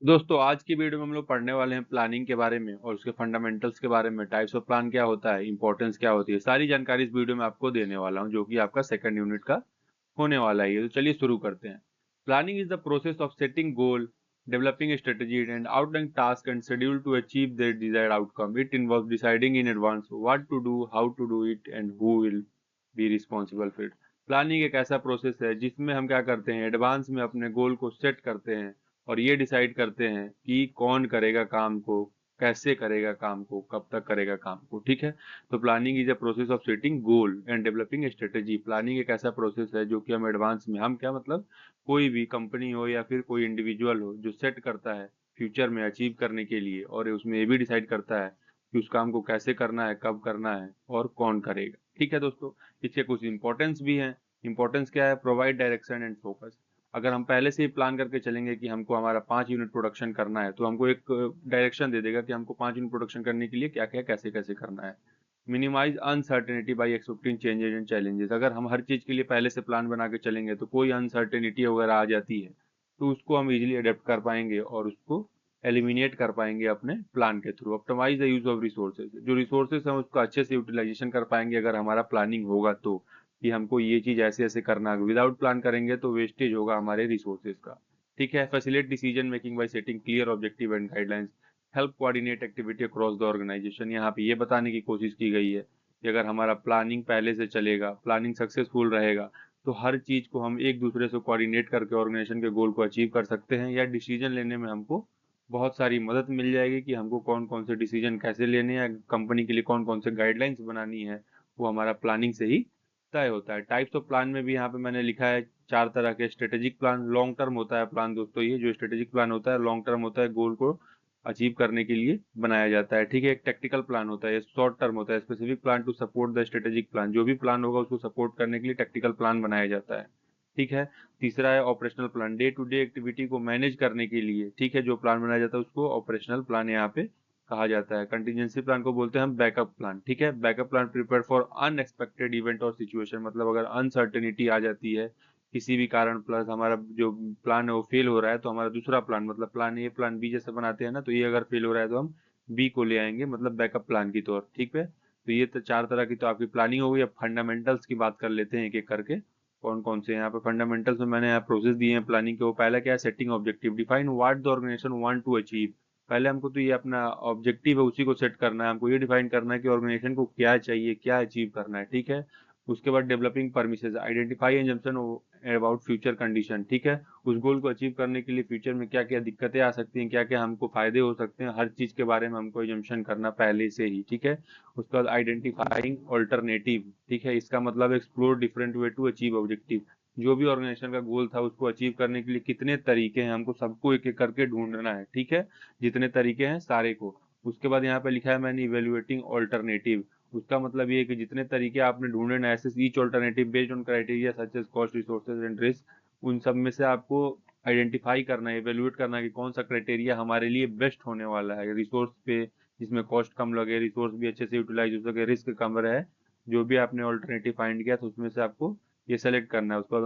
दोस्तों आज की वीडियो में हम लोग पढ़ने वाले हैं प्लानिंग के बारे में और उसके फंडामेंटल्स के बारे में। टाइप्स ऑफ प्लान क्या होता है, इंपॉर्टेंस क्या होती है, सारी जानकारी इस वीडियो में आपको देने वाला हूं, जो कि आपका सेकंड यूनिट का होने वाला है। तो चलिए शुरू करते हैं। Planning is the process of setting goal, developing strategy and outlining task and schedule to achieve the desired outcome. It involves deciding in advance what to do, how to do it and who will be responsible for it. Planning एक ऐसा process है जिसमें हम क्या करते हैं, advance में अपने गोल को सेट करते हैं और ये डिसाइड करते हैं कि कौन करेगा काम को, कैसे करेगा काम को, कब तक करेगा काम को। ठीक है। तो planning is a process of setting goal and developing strategy. Planning एक ऐसा प्रोसेस है जो कि हम एडवांस में, हम क्या मतलब, कोई भी कंपनी हो या फिर कोई इंडिविजुअल हो जो सेट करता है फ्यूचर में अचीव करने के लिए, और उसमें ये भी डिसाइड करता है कि उस काम को कैसे करना है, कब करना है और कौन करेगा। ठीक है दोस्तों, इसके कुछ इंपॉर्टेंस भी हैं। इंपॉर्टेंस क्या है? Provide direction and focus. अगर हम पहले से ही प्लान करके चलेंगे कि हमको हमारा 5 यूनिट प्रोडक्शन करना है, तो हमको एक डायरेक्शन दे देगा कि हमको 5 यूनिट प्रोडक्शन करने के लिए क्या क्या कैसे कैसे करना है। Minimise uncertainty by accepting changes and challenges. अगर हम हर चीज के लिए पहले से प्लान बना के चलेंगे तो कोई अनसर्टेनिटी वगैरह आ जाती है तो उसको हम इजीली अडेप्ट कर पाएंगे और उसको एलिमिनेट कर पाएंगे अपने प्लान के थ्रू। Optimise the use of resources. जो रिसोर्सेज हम उसका अच्छे से यूटिलाइजेशन कर पाएंगे अगर हमारा प्लानिंग होगा तो, कि हमको ये चीज ऐसे ऐसे करना है। विदाउट प्लान करेंगे तो वेस्टेज होगा हमारे रिसोर्सेज का। ठीक है। Facilitate decision making by setting clear objective and guidelines. Help coordinate activity across the organisation. यहाँ पे ये बताने की कोशिश की गई है कि अगर हमारा प्लानिंग पहले से चलेगा, प्लानिंग सक्सेसफुल रहेगा, तो हर चीज को हम एक दूसरे से कोऑर्डिनेट करके ऑर्गेनाइजेशन के गोल को अचीव कर सकते हैं, या डिसीजन लेने में हमको बहुत सारी मदद मिल जाएगी कि हमको कौन कौन से डिसीजन कैसे लेने हैं, कंपनी के लिए कौन कौन से गाइडलाइंस बनानी है, वो हमारा प्लानिंग से ही तय होता है। टाइप्स ऑफ प्लान में भी यहाँ पे मैंने लिखा है 4 तरह के। स्ट्रेटेजिक प्लान, लॉन्ग टर्म होता है प्लान दोस्तों। ये जो स्ट्रेटेजिक प्लान होता है लॉन्ग टर्म होता है, गोल को अचीव करने के लिए बनाया जाता है। ठीक है। एक टेक्टिकल प्लान होता है, शॉर्ट टर्म होता है, specific plan to support the strategic plan. जो भी प्लान होगा उसको सपोर्ट करने के लिए टेक्टिकल प्लान बनाया जाता है। ठीक है। तीसरा है operational plan, day to day activity को मैनेज करने के लिए। ठीक है। जो प्लान बनाया जाता है उसको ऑपरेशनल प्लान यहाँ पे कहा जाता है। कंटीजेंसी प्लान को बोलते हैं हम बैकअप प्लान। ठीक है। Backup plan prepare for unexpected event और सिचुएशन। मतलब अगर अनसर्टेनिटी आ जाती है किसी भी कारण, प्लस हमारा जो प्लान है वो फेल हो रहा है, तो हमारा दूसरा प्लान, मतलब प्लान ए प्लान बी जैसे बनाते हैं ना, तो ये अगर फेल हो रहा है तो हम बी को ले आएंगे, मतलब बैकअप प्लान की तौर। ठीक है। तो ये तो 4 तरह की तो आपकी प्लानिंग हो गई। अब फंडामेंटल्स की बात कर लेते हैं एक एक करके, कौन कौन से यहाँ पे फंडामेंटल्स में मैंने यहाँ प्रोसेस दिए हैं प्लानिंग के। वो पहला क्या है? Setting objective. Define what the organisation want to achieve. पहले हमको तो ये अपना ऑब्जेक्टिव है उसी को सेट करना है। हमको ये डिफाइन करना है कि ऑर्गेनाइजेशन को क्या चाहिए, क्या अचीव करना है। ठीक है। उसके बाद developing premises, identify assumption about future condition. ठीक है। उस गोल को अचीव करने के लिए फ्यूचर में क्या क्या दिक्कतें आ सकती हैं, क्या क्या हमको फायदे हो सकते हैं, हर चीज के बारे में हमको एजम्पशन करना पहले से ही। ठीक है। उसके बाद आइडेंटिफाइंग ऑल्टरनेटिव। ठीक है। इसका मतलब explore different way to achieve objective. जो भी ऑर्गेनाइजेशन का गोल था उसको अचीव करने के लिए कितने तरीके हैं, हमको सबको एक एक करके ढूंढना है। ठीक है। जितने तरीके हैं सारे को। उसके बाद यहाँ पे लिखा है मैंने इवेल्युएटिंग ऑल्टरनेटिव। उसका मतलब ये है कि जितने तरीके आपने ढूंढे ना, ऐसे each alternative based on criteria such as cost, resources and risk. उन सब में से आपको आइडेंटिफाई करना है, इवेल्युएट करना है कि कौन सा क्राइटेरिया हमारे लिए बेस्ट होने वाला है, रिसोर्स पे जिसमें कॉस्ट कम लगे, रिसोर्स भी अच्छे से यूटिलाइज हो सके, रिस्क कम रहे। जो भी आपने ऑल्टरनेटिव फाइंड किया तो उसमें से आपको ये सेलेक्ट करना है। उसका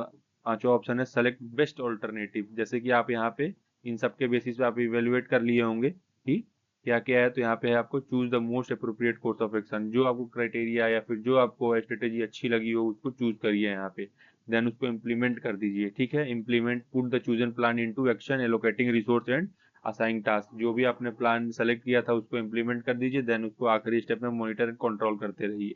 पांचवा ऑप्शन है सेलेक्ट बेस्ट ऑल्टरनेटिव। जैसे कि आप यहाँ पे इन सब के बेसिस पे आप इवेल्युएट कर लिए होंगे कि क्या क्या है, तो यहाँ पे है आपको choose the most appropriate course of action. जो आपको क्राइटेरिया या फिर जो आपको स्ट्रेटेजी अच्छी लगी हो उसको चूज करिए यहाँ पे, देन उसको इम्प्लीमेंट कर दीजिए। ठीक है। Implement, put the chosen plan into action, allocating resource and assign task. जो भी आपने प्लान सेलेक्ट किया था उसको इम्प्लीमेंट कर दीजिए, देन उसको आखिरी स्टेप में मॉनिटर एंड कंट्रोल करते रहिए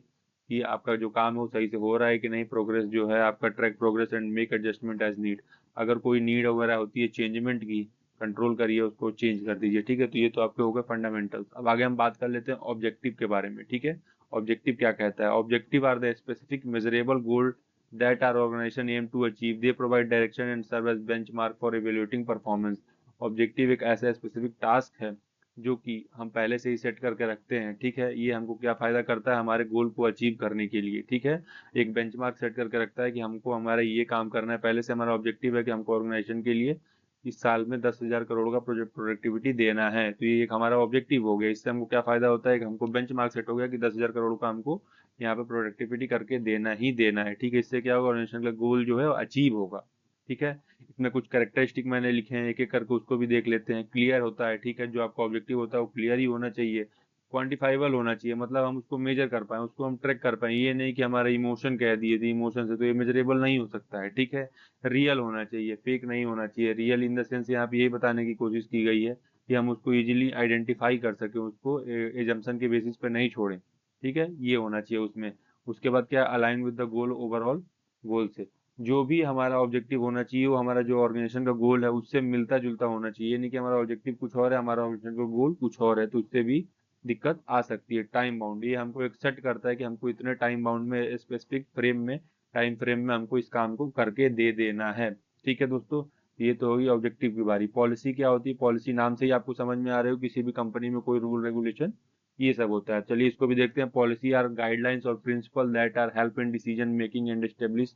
कि आपका जो काम है वो सही से हो रहा है कि नहीं, प्रोग्रेस जो है आपका, track progress and make adjustment as need. अगर कोई नीड वगैरह होती है चेंजमेंट की, कंट्रोल करिए उसको, चेंज कर दीजिए। ठीक है। तो ये तो आपके हो गए फंडामेंटल्स। अब आगे हम बात कर लेते हैं ऑब्जेक्टिव के बारे में। ठीक है। ऑब्जेक्टिव क्या कहता है? Objective are the specific measurable goal that our organization aim to achieve. They provide direction and serve as benchmark for evaluating performance. Objective एक ऐसा स्पेसिफिक टास्क है जो कि हम पहले से ही सेट करके रखते हैं। ठीक है। ये हमको क्या फायदा करता है? हमारे गोल को अचीव करने के लिए। ठीक है। एक बेंचमार्क सेट करके रखता है कि हमको हमारा ये काम करना है। पहले से हमारा ऑब्जेक्टिव है कि हमको ऑर्गेनाइजेशन के लिए इस साल में 10,000 करोड़ का प्रोजेक्ट प्रोडक्टिविटी देना है। तो ये एक हमारा ऑब्जेक्टिव हो गया। इससे हमको क्या फायदा होता है कि हमको बेंचमार्क सेट हो गया कि 10,000 करोड़ का हमको यहाँ पे प्रोडक्टिविटी करके देना ही देना है। ठीक है। इससे क्या होगा? ऑर्गेनाइजेशन का गोल जो है अचीव होगा। ठीक है। इसमें कुछ कैरेक्टरिस्टिक मैंने लिखे हैं, एक एक करके उसको भी देख लेते हैं। क्लियर होता है, ठीक है, जो आपका ऑब्जेक्टिव होता है वो क्लियर ही होना चाहिए। क्वांटिफाइबल होना चाहिए, मतलब हम उसको मेजर कर पाए, उसको हम ट्रैक कर पाए, ये नहीं कि हमारा इमोशन कह दिए थे इमोशन से, तो ये मेजरेबल नहीं हो सकता है, ठीक है। रियल होना चाहिए, फेक नहीं होना चाहिए। रियल इन द सेंस यहाँ पे यही बताने की कोशिश की गई है कि हम उसको इजीली आइडेंटिफाई कर सके, उसको एजम्पशन के बेसिस पे नहीं छोड़ें, ठीक है, ये होना चाहिए उसमें। उसके बाद क्या, align with the goal overall goal से, जो भी हमारा ऑब्जेक्टिव होना चाहिए वो हमारा जो ऑर्गेनाइजेशन का गोल है उससे मिलता जुलता होना चाहिए। ये नहीं कि हमारा ऑब्जेक्टिव कुछ और है, हमारा ऑर्गेनाइजेशन का गोल कुछ और है, तो उससे भी दिक्कत आ सकती है। टाइम बाउंड, ये हमको एक सेट करता है कि हमको इतने टाइम बाउंड में, स्पेसिफिक फ्रेम में, टाइम फ्रेम में हमको इस काम को करके दे देना है, ठीक है दोस्तों। ये तो होगी ऑब्जेक्टिव की बारी। पॉलिसी क्या होती है, पॉलिसी नाम से ही आपको समझ में आ रहे हो, किसी भी कंपनी में कोई रूल रेगुलेशन ये सब होता है। चलिए इसको भी देखते हैं। पॉलिसी आर गाइडलाइंस और principle that are help in decision making and establish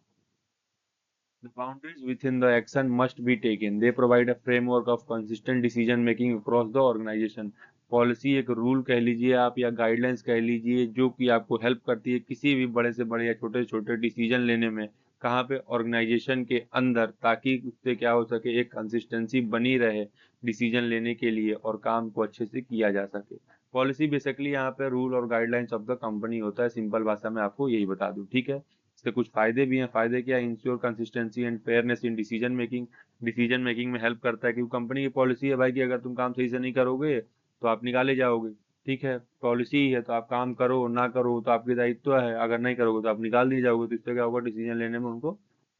the boundaries within the action must be taken. They provide a framework of consistent decision making across the organization. Policy एक rule कह लीजिए आप या guidelines कह लीजिए, जो कि आपको हेल्प करती है किसी भी बड़े से बड़े या छोटे से छोटे डिसीजन लेने में, कहाँ पे, ऑर्गेनाइजेशन के अंदर, ताकि उससे क्या हो सके, एक कंसिस्टेंसी बनी रहे डिसीजन लेने के लिए और काम को अच्छे से किया जा सके। पॉलिसी बेसिकली यहाँ पे रूल और गाइडलाइंस ऑफ द कंपनी होता है, सिंपल भाषा में आपको यही बता दूं, ठीक है। इससे कुछ फायदे भी हैं। फायदे क्या, ensure consistency and fairness in decision making. Decision making में हेल्प करता है, क्योंकि कंपनी की पॉलिसी है भाई कि अगर तुम काम सही से नहीं करोगे तो आप निकाले जाओगे, ठीक है। पॉलिसी है तो आप काम करो ना करो तो आपकी दायित्व है, अगर नहीं करोगे तो आप निकाल दिए जाओगे, तो इससे क्या होगा, डिसीजन लेने में उनको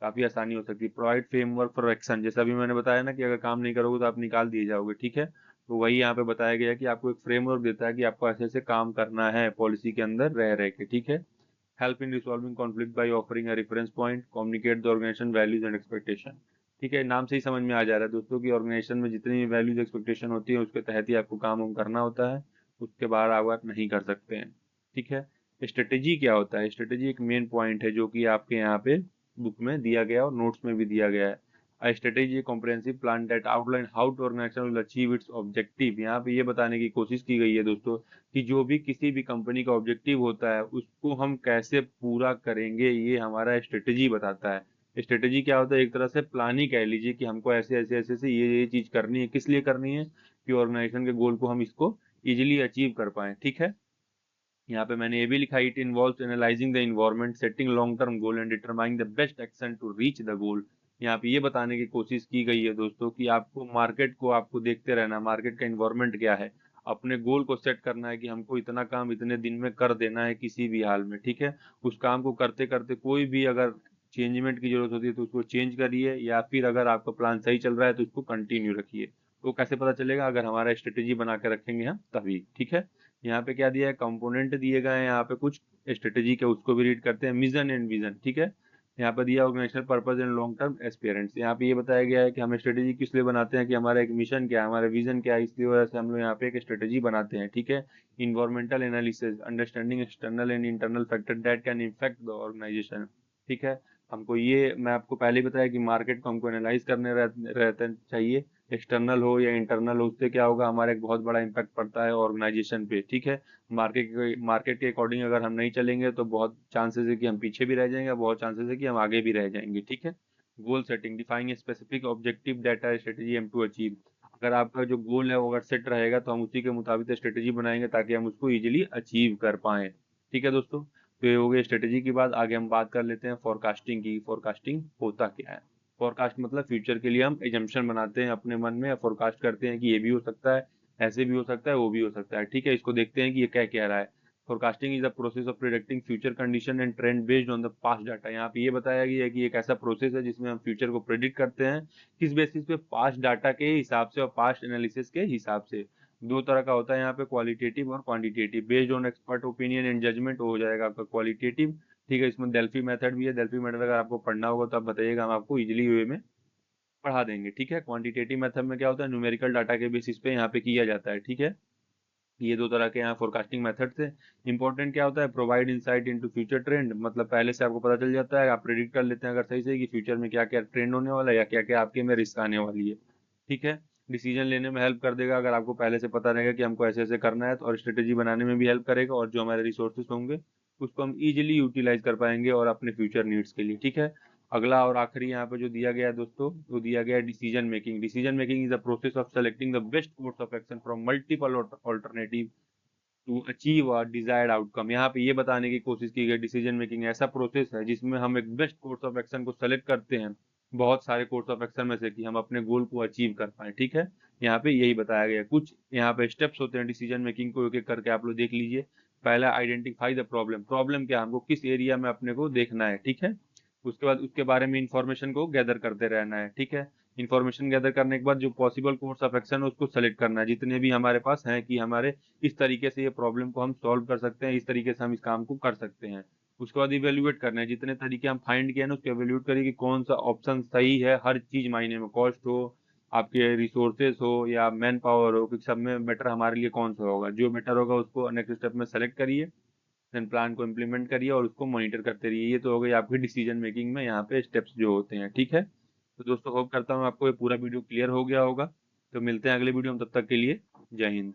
काफी आसानी हो सकती है। प्रोवाइड फ्रेमवर्क फॉर एक्शन, जैसा भी मैंने बताया ना कि अगर काम नहीं करोगे तो आप निकाल दिए जाओगे, ठीक है। तो वही यहाँ पे बताया गया है कि आपको एक फ्रेमवर्क देता है कि आपको ऐसे ऐसे काम करना है पॉलिसी के अंदर रह रह के, ठीक है। Help in resolving conflict by offering a reference point, communicate the organisation values and expectation, ठीक है। नाम से ही समझ में आ जा रहा है दोस्तों कि ऑर्गेनाइजेशन में जितनी भी वैल्यूज एक्सपेक्टेशन होती है उसके तहत ही आपको काम वाम करना होता है, उसके बाहर आप नहीं कर सकते हैं, ठीक है। स्ट्रेटेजी क्या होता है, स्ट्रेटेजी एक मेन पॉइंट है जो कि आपके यहाँ पे बुक में दिया गया और नोट्स में भी दिया गया है। A strategy a comprehensive plan that outline how to organization will achieve its objective। यहाँ पे ये बताने की कोशिश की गई है दोस्तों कि जो भी किसी भी कंपनी का ऑब्जेक्टिव होता है उसको हम कैसे पूरा करेंगे, ये हमारा स्ट्रेटेजी बताता है। स्ट्रेटेजी क्या होता है, एक तरह से प्लान ही कह लीजिए कि हमको ऐसे ऐसे ऐसे से ये चीज करनी है। किस लिए करनी है, कि ऑर्गेनाइजेशन के गोल को हम इसको इजिली अचीव कर पाए, ठीक है। यहाँ पे मैंने ये भी लिखा, it involves analysing the environment, setting long term goal and determining the best action to reach the goal. यहाँ पे ये बताने की कोशिश की गई है दोस्तों कि आपको मार्केट को आपको देखते रहना, मार्केट का इन्वायरमेंट क्या है, अपने गोल को सेट करना है कि हमको इतना काम इतने दिन में कर देना है किसी भी हाल में, ठीक है। उस काम को करते करते कोई भी अगर चेंजमेंट की जरूरत होती है तो उसको चेंज करिए, या फिर अगर आपका प्लान सही चल रहा है तो उसको कंटिन्यू रखिए। तो कैसे पता चलेगा, अगर हमारा स्ट्रेटेजी बना के रखेंगे हम तभी, ठीक है। यहाँ पे क्या दिया है, कंपोनेंट दिए गए हैं यहाँ पे कुछ स्ट्रेटेजी के, उसको भी रीड करते हैं। मिशन एंड विजन, ठीक है। यहाँ पे दिया organisational purpose and long term aspirants. यहाँ पे ये बताया गया है कि हम स्ट्रेटेजी किस लिए बनाते हैं, कि हमारा एक मिशन क्या है, हमारा विजन क्या है, इसलिए वजह से हम लोग यहाँ पे एक स्ट्रेटेजी बनाते हैं, ठीक है। Environmental analysis, understanding external and internal factor that can impact the organisation, ठीक है। हमको ये मैं आपको पहले ही बताया कि मार्केट को हमको एनालाइज करने रहते चाहिए, एक्सटर्नल हो या इंटरनल हो, उससे क्या होगा, हमारा एक बहुत बड़ा इम्पैक्ट पड़ता है ऑर्गेनाइजेशन पे, ठीक है। मार्केट के अकॉर्डिंग अगर हम नहीं चलेंगे तो बहुत चांसेस है कि हम पीछे भी रह जाएंगे, बहुत चांसेस है कि हम आगे भी रह जाएंगे, ठीक है। Goal setting, defining specific objective data strategy aim to achieve. अगर आपका जो गोल है वो अगर सेट रहेगा तो हम उसी के मुताबिक स्ट्रेटेजी बनाएंगे ताकि हम उसको इजिली अचीव कर पाए, ठीक है दोस्तों। तो ये हो गया स्ट्रेटेजी की बात। आगे हम बात कर लेते हैं फोरकास्टिंग की। फोरकास्टिंग होता क्या है, फोरकास्ट मतलब फ्यूचर के लिए हम एजम्पशन बनाते हैं अपने मन में, फोरकास्ट करते हैं कि ये भी हो सकता है, ऐसे भी हो सकता है, वो भी हो सकता है, ठीक है। इसको देखते हैं कि ये क्या कह रहा है। Forecasting is the process of predicting future condition and trend based on the past data. यहाँ पे ये बताया गया है कि एक ऐसा प्रोसेस है जिसमें हम फ्यूचर को प्रिडिक्ट करते हैं, किस बेसिस पे, पास्ट डाटा के हिसाब से और पास्ट एनालिसिस के हिसाब से। दो तरह का होता है यहाँ पे, क्वालिटेटिव और quantitative. Based on expert opinion and judgement हो जाएगा आपका क्वालिटेटिव, ठीक है। इसमें डेल्फी मेथड भी है, डेल्फी मेथड अगर आपको पढ़ना होगा तो आप बताइएगा, हम आपको इजिली वे में पढ़ा देंगे, ठीक है। क्वांटिटेटिव मेथड में क्या होता है, न्यूमेरिकल डाटा के बेसिस पे यहाँ पे किया जाता है, ठीक है। ये दो तरह के यहाँ फोरकास्टिंग मेथड से। इंपॉर्टेंट क्या होता है, provide insight into future trend, मतलब पहले से आपको पता चल जाता है, आप प्रेडिक्ट कर लेते हैं अगर सही से कि फ्यूचर में क्या क्या ट्रेंड होने वाला है या क्या क्या आपके में रिस्क आने वाली है, ठीक है। डिसीजन लेने में हेल्प कर देगा, अगर आपको पहले से पता रहेगा कि हमको ऐसे ऐसे करना है, तो और स्ट्रेटेजी बनाने में भी हेल्प करेगा, और जो हमारे रिसोर्सेस होंगे उसको हम इजिली यूटिलाइज कर पाएंगे और अपने फ्यूचर नीड्स के लिए, ठीक है। अगला और आखिरी यहाँ पे जो दिया गया है दोस्तों, वो दिया गया है decision making. Decision making is the process of selecting the best course of action from multiple alternative to achieve a desired outcome. यहाँ पे ये बताने की कोशिश की गई डिसीजन मेकिंग ऐसा प्रोसेस है जिसमें हम एक बेस्ट कोर्स ऑफ एक्शन को सेलेक्ट करते हैं बहुत सारे कोर्स ऑफ एक्शन में से, कि हम अपने गोल को अचीव कर पाए। ठीक है, यहाँ पे यही बताया गया है। कुछ यहाँ पे स्टेप्स होते हैं डिसीजन मेकिंग को एक एक करके आप लोग देख लीजिए। पहला, आइडेंटिफाई द प्रॉब्लम। प्रॉब्लम क्या है, हमको किस एरिया में अपने को देखना है। ठीक है, उसके बाद उसके बारे में इंफॉर्मेशन को गैदर करते रहना है। ठीक है, इंफॉर्मेशन गैदर करने के बाद जो पॉसिबल कोर्स ऑफ एक्शन है उसको सेलेक्ट करना है, जितने भी हमारे पास हैं, कि हमारे इस तरीके से ये प्रॉब्लम को हम सॉल्व कर सकते हैं, इस तरीके से हम इस काम को कर सकते हैं। उसके बाद इवेल्युएट करना है, जितने तरीके हम फाइंड किए ना उसको इवेल्युएट करिए कि कौन सा ऑप्शन सही है। हर चीज मायने में, कॉस्ट हो, आपके रिसोर्सेस हो या मैन पावर हो, कि सब में बेटर हमारे लिए कौन सा होगा। जो बेटर होगा उसको नेक्स्ट स्टेप में सेलेक्ट करिए, देन प्लान को इम्प्लीमेंट करिए और उसको मॉनिटर करते रहिए। ये तो हो गई आपकी डिसीजन मेकिंग में यहाँ पे स्टेप्स जो होते हैं। ठीक है, तो दोस्तों होप करता हूँ आपको ये पूरा वीडियो क्लियर हो गया होगा। तो मिलते हैं अगले वीडियो में, तब तक के लिए जय हिंद।